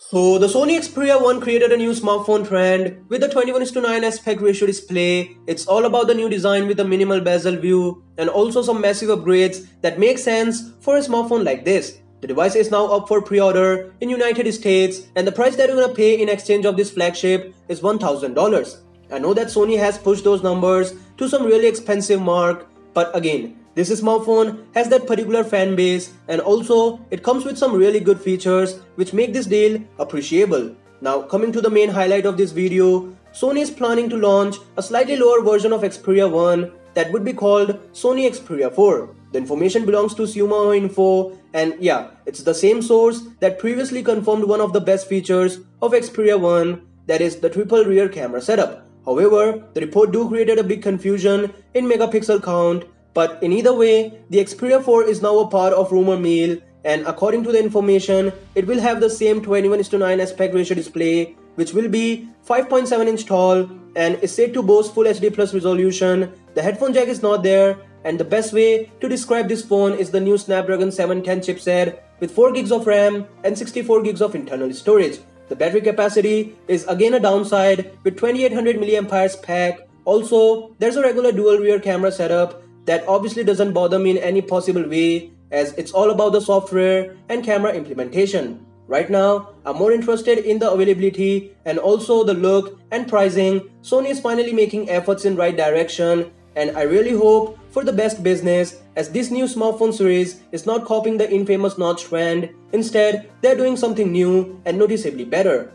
So the Sony Xperia 1 created a new smartphone trend with the 21:9 aspect ratio display. It's all about the new design with a minimal bezel view and also some massive upgrades that make sense for a smartphone like this. The device is now up for pre-order in United States and the price that you're gonna pay in exchange of this flagship is $1,000. I know that Sony has pushed those numbers to some really expensive mark, but again, this smartphone has that particular fan base and also it comes with some really good features which make this deal appreciable. Now coming to the main highlight of this video, Sony is planning to launch a slightly lower version of Xperia 1 that would be called Sony Xperia 4. The information belongs to Sumo Info and yeah, it's the same source that previously confirmed one of the best features of Xperia 1, that is the triple rear camera setup. However, the report do created a big confusion in megapixel count, but in either way, the Xperia 4 is now a part of rumor mill and according to the information, it will have the same 21:9 aspect ratio display which will be 5.7 inch tall and is said to boast full HD plus resolution. The headphone jack is not there and the best way to describe this phone is the new Snapdragon 710 chipset with 4 gigs of RAM and 64 gigs of internal storage. The battery capacity is again a downside with 2800 mAh pack. Also, there's a regular dual rear camera setup that obviously doesn't bother me in any possible way as it's all about the software and camera implementation. Right now, I'm more interested in the availability and also the look and pricing. Sony is finally making efforts in right direction and I really hope for the best business as this new smartphone series is not copying the infamous notch trend. Instead, they're doing something new and noticeably better.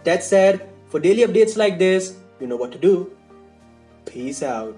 That said, for daily updates like this, you know what to do. Peace out.